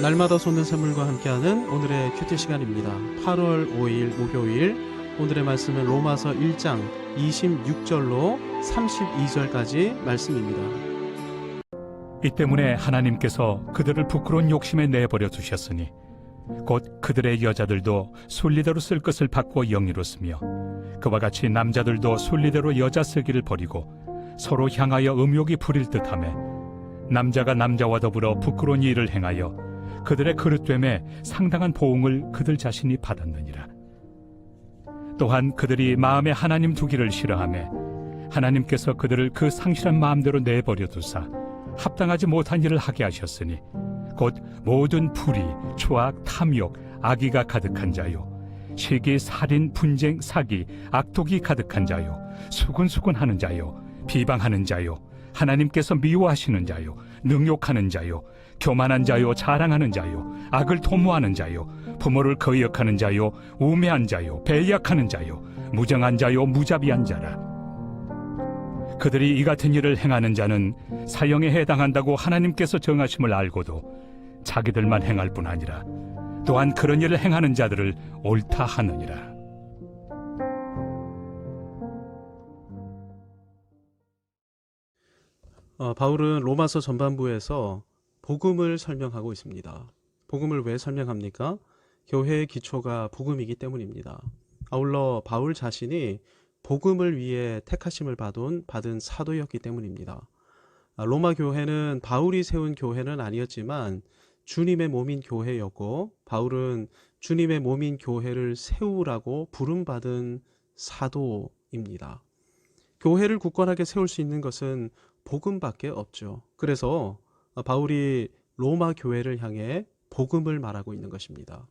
날마다 솟는 샘물과 함께하는 오늘의 큐티 시간입니다. 8월 5일 목요일 오늘의 말씀은 로마서 1장 26절로 32절까지 말씀입니다. 이 때문에 하나님께서 그들을 부끄러운 욕심에 내버려 두셨으니 곧 그들의 여자들도 순리대로 쓸 것을 바꾸어 영리로 쓰며 그와 같이 남자들도 순리대로 여자 쓰기를 버리고 서로 향하여 음욕이 부릴 듯하며 남자가 남자와 더불어 부끄러운 일을 행하여 그들의 그릇됨에 상당한 보응을 그들 자신이 받았느니라. 또한 그들이 마음에 하나님 두기를 싫어하며 하나님께서 그들을 그 상실한 마음대로 내버려 두사 합당하지 못한 일을 하게 하셨으니 곧 모든 불의, 초악, 탐욕, 악의가 가득한 자요 시기, 살인, 분쟁, 사기, 악독이 가득한 자요 수군수군하는 자요 비방하는 자요 하나님께서 미워하시는 자요 능욕하는 자요 교만한 자요 자랑하는 자요 악을 도모하는 자요 부모를 거역하는 자요 우매한 자요 배약하는 자요 무정한 자요 무자비한 자라. 그들이 이 같은 일을 행하는 자는 사형에 해당한다고 하나님께서 정하심을 알고도 자기들만 행할 뿐 아니라 또한 그런 일을 행하는 자들을 옳다 하느니라. 바울은 로마서 전반부에서 복음을 설명하고 있습니다. 복음을 왜 설명합니까? 교회의 기초가 복음이기 때문입니다. 아울러 바울 자신이 복음을 위해 택하심을 받은 사도였기 때문입니다. 로마 교회는 바울이 세운 교회는 아니었지만 주님의 몸인 교회였고 바울은 주님의 몸인 교회를 세우라고 부름받은 사도입니다. 교회를 굳건하게 세울 수 있는 것은 복음밖에 없죠. 그래서 바울이 로마 교회를 향해 복음을 말하고 있는 것입니다.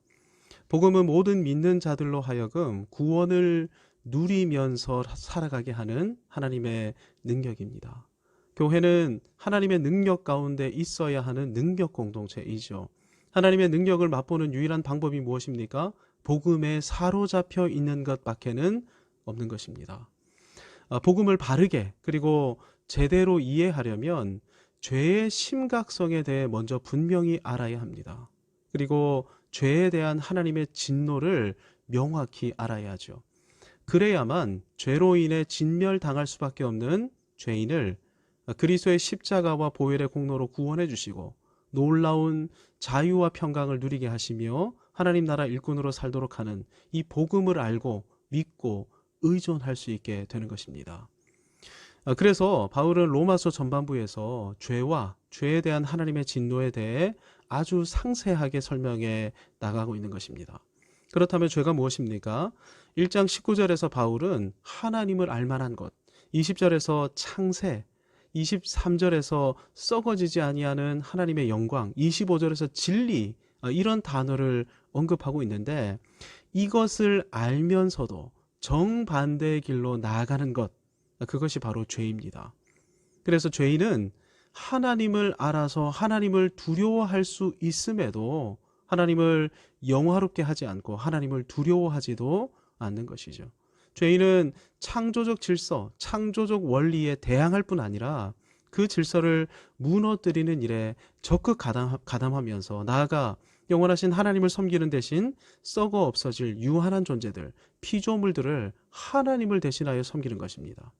복음은 모든 믿는 자들로 하여금 구원을 누리면서 살아가게 하는 하나님의 능력입니다. 교회는 하나님의 능력 가운데 있어야 하는 능력 공동체이죠. 하나님의 능력을 맛보는 유일한 방법이 무엇입니까? 복음에 사로잡혀 있는 것밖에는 없는 것입니다. 복음을 바르게 그리고 제대로 이해하려면 죄의 심각성에 대해 먼저 분명히 알아야 합니다. 그리고 죄에 대한 하나님의 진노를 명확히 알아야죠. 그래야만 죄로 인해 진멸당할 수밖에 없는 죄인을 그리스도의 십자가와 보혈의 공로로 구원해 주시고 놀라운 자유와 평강을 누리게 하시며 하나님 나라 일꾼으로 살도록 하는 이 복음을 알고 믿고 의존할 수 있게 되는 것입니다. 그래서 바울은 로마서 전반부에서 죄와 죄에 대한 하나님의 진노에 대해 아주 상세하게 설명해 나가고 있는 것입니다. 그렇다면 죄가 무엇입니까? 1장 19절에서 바울은 하나님을 알만한 것, 20절에서 창세, 23절에서 썩어지지 아니하는 하나님의 영광, 25절에서 진리, 이런 단어를 언급하고 있는데 이것을 알면서도 정반대의 길로 나아가는 것, 그것이 바로 죄입니다. 그래서 죄인은 하나님을 알아서 하나님을 두려워할 수 있음에도 하나님을 영화롭게 하지 않고 하나님을 두려워하지도 않는 것이죠. 죄인은 창조적 질서, 창조적 원리에 대항할 뿐 아니라 그 질서를 무너뜨리는 일에 적극 가담하면서 나아가 영원하신 하나님을 섬기는 대신 썩어 없어질 유한한 존재들, 피조물들을 하나님을 대신하여 섬기는 것입니다.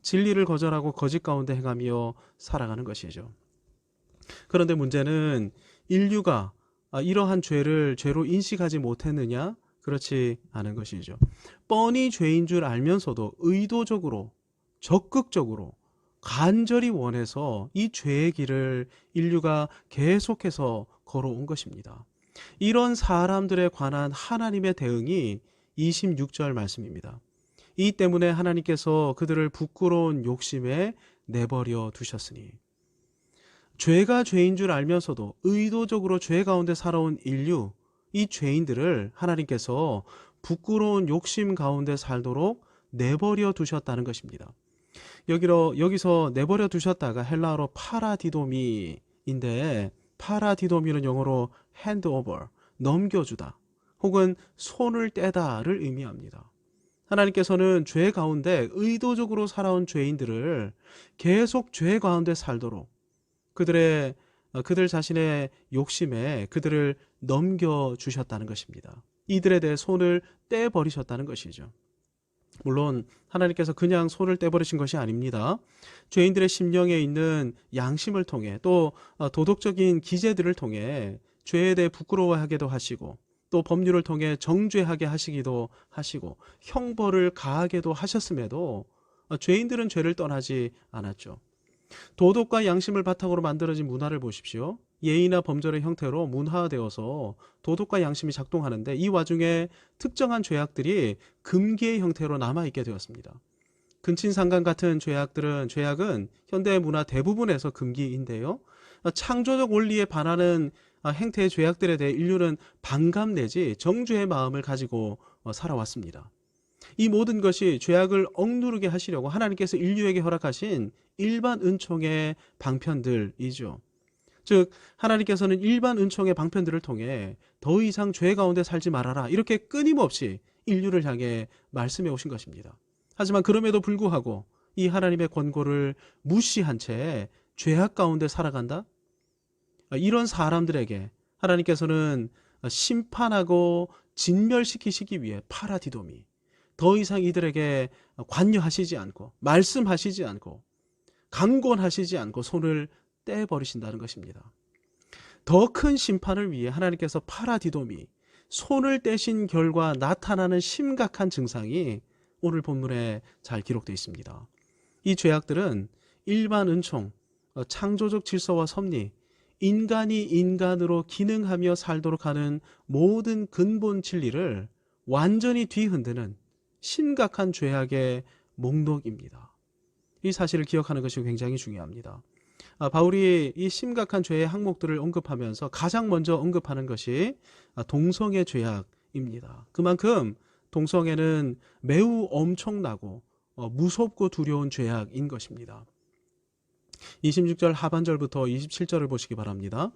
진리를 거절하고 거짓 가운데 행하며 살아가는 것이죠. 그런데 문제는 인류가 이러한 죄를 죄로 인식하지 못했느냐? 그렇지 않은 것이죠. 뻔히 죄인 줄 알면서도 의도적으로, 적극적으로, 간절히 원해서 이 죄의 길을 인류가 계속해서 걸어온 것입니다. 이런 사람들에 관한 하나님의 대응이 26절 말씀입니다. 이 때문에 하나님께서 그들을 부끄러운 욕심에 내버려 두셨으니. 죄가 죄인 줄 알면서도 의도적으로 죄 가운데 살아온 인류, 이 죄인들을 하나님께서 부끄러운 욕심 가운데 살도록 내버려 두셨다는 것입니다. 여기서 내버려 두셨다가 헬라어로 파라디도미인데 파라디도미는 영어로 handover, 넘겨주다 혹은 손을 떼다를 의미합니다. 하나님께서는 죄 가운데 의도적으로 살아온 죄인들을 계속 죄 가운데 살도록 그들의 그들 자신의 욕심에 그들을 넘겨주셨다는 것입니다. 이들에 대해 손을 떼버리셨다는 것이죠. 물론 하나님께서 그냥 손을 떼버리신 것이 아닙니다. 죄인들의 심령에 있는 양심을 통해 또 도덕적인 기제들을 통해 죄에 대해 부끄러워하게도 하시고 또 법률을 통해 정죄하게 하시기도 하시고 형벌을 가하게도 하셨음에도 죄인들은 죄를 떠나지 않았죠. 도덕과 양심을 바탕으로 만들어진 문화를 보십시오. 예의나 범절의 형태로 문화되어서 도덕과 양심이 작동하는데 이 와중에 특정한 죄악들이 금기의 형태로 남아있게 되었습니다. 근친상간 같은 죄악은 현대 문화 대부분에서 금기인데요. 창조적 원리에 반하는 행태의 죄악들에 대해 인류는 반감 내지 정죄의 마음을 가지고 살아왔습니다. 이 모든 것이 죄악을 억누르게 하시려고 하나님께서 인류에게 허락하신 일반 은총의 방편들이죠. 즉 하나님께서는 일반 은총의 방편들을 통해 더 이상 죄 가운데 살지 말아라 이렇게 끊임없이 인류를 향해 말씀해 오신 것입니다. 하지만 그럼에도 불구하고 이 하나님의 권고를 무시한 채 죄악 가운데 살아간다? 이런 사람들에게 하나님께서는 심판하고 진멸시키시기 위해 파라디도미, 더 이상 이들에게 관여하시지 않고 말씀하시지 않고 강권하시지 않고 손을 떼버리신다는 것입니다. 더 큰 심판을 위해 하나님께서 파라디도미, 손을 떼신 결과 나타나는 심각한 증상이 오늘 본문에 잘 기록되어 있습니다. 이 죄악들은 일반 은총, 창조적 질서와 섭리, 인간이 인간으로 기능하며 살도록 하는 모든 근본 진리를 완전히 뒤흔드는 심각한 죄악의 목록입니다. 이 사실을 기억하는 것이 굉장히 중요합니다. 바울이 이 심각한 죄의 항목들을 언급하면서 가장 먼저 언급하는 것이 동성애 죄악입니다. 그만큼 동성애는 매우 엄청나고 무섭고 두려운 죄악인 것입니다. 26절 하반절부터 27절을 보시기 바랍니다.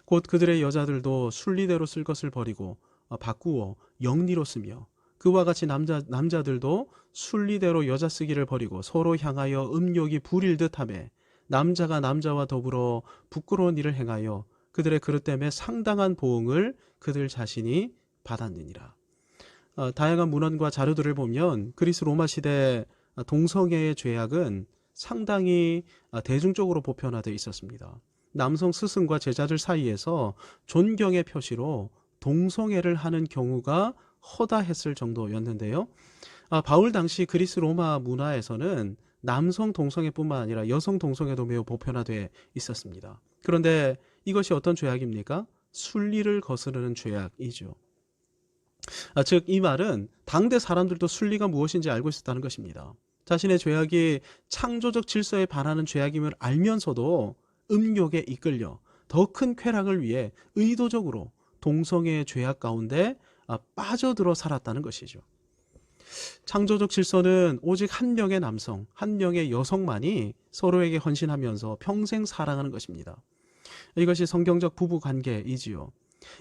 곧 그들의 여자들도 순리대로 쓸 것을 버리고 바꾸어 영리로 쓰며 그와 같이 남자들도 순리대로 여자 쓰기를 버리고 서로 향하여 음욕이 부릴 듯하며 남자가 남자와 더불어 부끄러운 일을 행하여 그들의 그릇 때문에 상당한 보응을 그들 자신이 받았느니라. 다양한 문헌과 자료들을 보면 그리스 로마 시대 동성애의 죄악은 상당히 대중적으로 보편화되어 있었습니다. 남성 스승과 제자들 사이에서 존경의 표시로 동성애를 하는 경우가 허다했을 정도였는데요. 바울 당시 그리스 로마 문화에서는 남성 동성애뿐만 아니라 여성 동성애도 매우 보편화되어 있었습니다. 그런데 이것이 어떤 죄악입니까? 순리를 거스르는 죄악이죠. 즉 이 말은 당대 사람들도 순리가 무엇인지 알고 있었다는 것입니다. 자신의 죄악이 창조적 질서에 반하는 죄악임을 알면서도 음욕에 이끌려 더 큰 쾌락을 위해 의도적으로 동성애의 죄악 가운데 빠져들어 살았다는 것이죠. 창조적 질서는 오직 한 명의 남성, 한 명의 여성만이 서로에게 헌신하면서 평생 사랑하는 것입니다. 이것이 성경적 부부 관계이지요.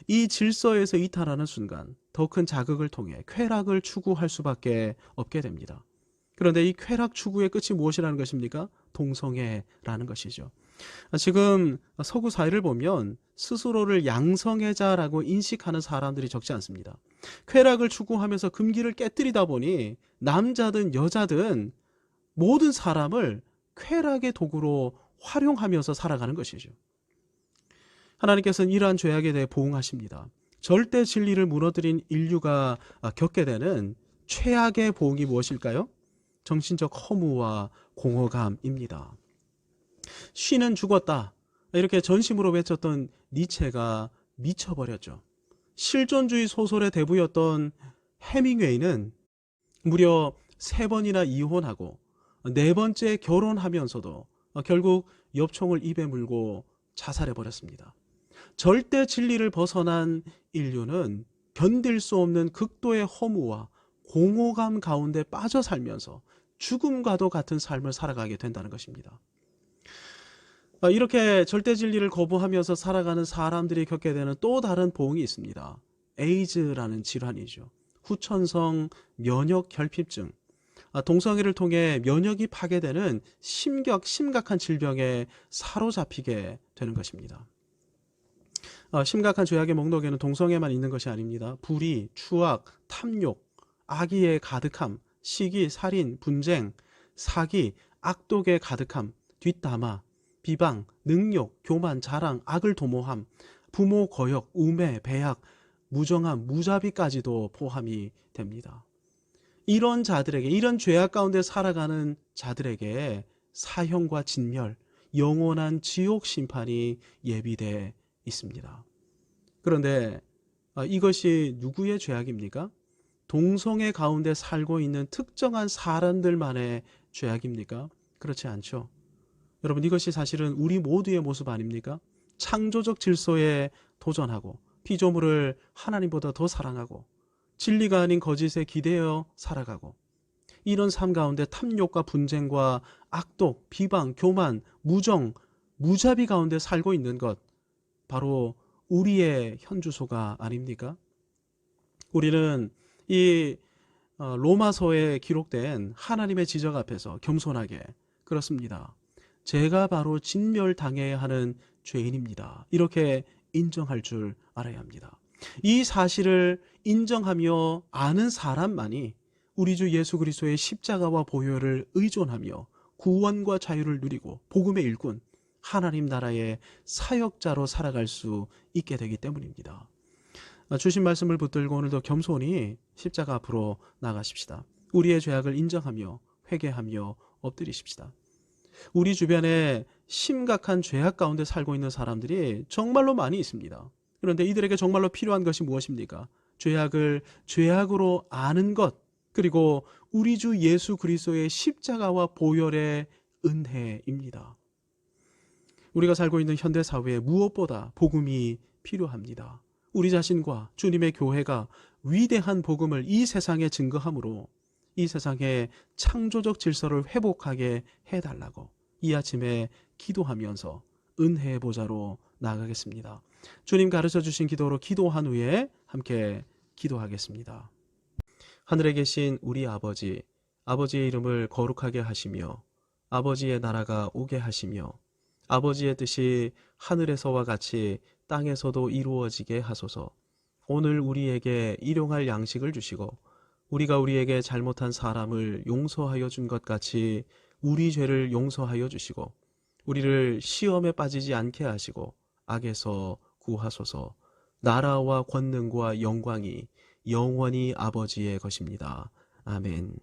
이 질서에서 이탈하는 순간 더 큰 자극을 통해 쾌락을 추구할 수밖에 없게 됩니다. 그런데 이 쾌락 추구의 끝이 무엇이라는 것입니까? 동성애라는 것이죠. 지금 서구 사회를 보면 스스로를 양성애자라고 인식하는 사람들이 적지 않습니다. 쾌락을 추구하면서 금기를 깨뜨리다 보니 남자든 여자든 모든 사람을 쾌락의 도구로 활용하면서 살아가는 것이죠. 하나님께서는 이러한 죄악에 대해 보응하십니다. 절대 진리를 무너뜨린 인류가 겪게 되는 최악의 보응이 무엇일까요? 정신적 허무와 공허감입니다. 쉬는 죽었다 이렇게 전심으로 외쳤던 니체가 미쳐버렸죠. 실존주의 소설의 대부였던 해밍웨이는 무려 3번이나 이혼하고 4번째 결혼하면서도 결국 엽총을 입에 물고 자살해버렸습니다. 절대 진리를 벗어난 인류는 견딜 수 없는 극도의 허무와 공허감 가운데 빠져 살면서 죽음과도 같은 삶을 살아가게 된다는 것입니다. 이렇게 절대 진리를 거부하면서 살아가는 사람들이 겪게 되는 또 다른 보응이 있습니다. 에이즈라는 질환이죠. 후천성 면역 결핍증. 동성애를 통해 면역이 파괴되는 심각한 질병에 사로잡히게 되는 것입니다. 심각한 죄악의 목록에는 동성애만 있는 것이 아닙니다. 불의, 추악, 탐욕, 악의에 가득함, 시기, 살인, 분쟁, 사기, 악독에 가득함, 뒷담화, 비방, 능욕, 교만, 자랑, 악을 도모함, 부모 거역, 우매, 배약, 무정함, 무자비까지도 포함이 됩니다. 이런 자들에게, 이런 죄악 가운데 살아가는 자들에게 사형과 진멸, 영원한 지옥 심판이 예비되어 있습니다. 그런데 이것이 누구의 죄악입니까? 동성애 가운데 살고 있는 특정한 사람들만의 죄악입니까? 그렇지 않죠. 여러분, 이것이 사실은 우리 모두의 모습 아닙니까? 창조적 질서에 도전하고 피조물을 하나님보다 더 사랑하고 진리가 아닌 거짓에 기대어 살아가고 이런 삶 가운데 탐욕과 분쟁과 악독, 비방, 교만, 무정, 무자비 가운데 살고 있는 것, 바로 우리의 현주소가 아닙니까? 우리는 이 로마서에 기록된 하나님의 지적 앞에서 겸손하게, 그렇습니다, 제가 바로 진멸당해야 하는 죄인입니다, 이렇게 인정할 줄 알아야 합니다. 이 사실을 인정하며 아는 사람만이 우리 주 예수 그리스도의 십자가와 보혈을 의존하며 구원과 자유를 누리고 복음의 일꾼, 하나님 나라의 사역자로 살아갈 수 있게 되기 때문입니다. 주신 말씀을 붙들고 오늘도 겸손히 십자가 앞으로 나가십시다. 우리의 죄악을 인정하며 회개하며 엎드리십시다. 우리 주변에 심각한 죄악 가운데 살고 있는 사람들이 정말로 많이 있습니다. 그런데 이들에게 정말로 필요한 것이 무엇입니까? 죄악을 죄악으로 아는 것, 그리고 우리 주 예수 그리스도의 십자가와 보혈의 은혜입니다. 우리가 살고 있는 현대 사회에 무엇보다 복음이 필요합니다. 우리 자신과 주님의 교회가 위대한 복음을 이 세상에 증거함으로 이 세상의 창조적 질서를 회복하게 해달라고 이 아침에 기도하면서 은혜의 보좌로 나가겠습니다. 주님 가르쳐 주신 기도로 기도한 후에 함께 기도하겠습니다. 하늘에 계신 우리 아버지, 아버지의 이름을 거룩하게 하시며 아버지의 나라가 오게 하시며 아버지의 뜻이 하늘에서와 같이 땅에서도 이루어지게 하소서. 오늘 우리에게 일용할 양식을 주시고 우리가 우리에게 잘못한 사람을 용서하여 준 것 같이 우리 죄를 용서하여 주시고 우리를 시험에 빠지지 않게 하시고 악에서 구하소서. 나라와 권능과 영광이 영원히 아버지의 것입니다. 아멘.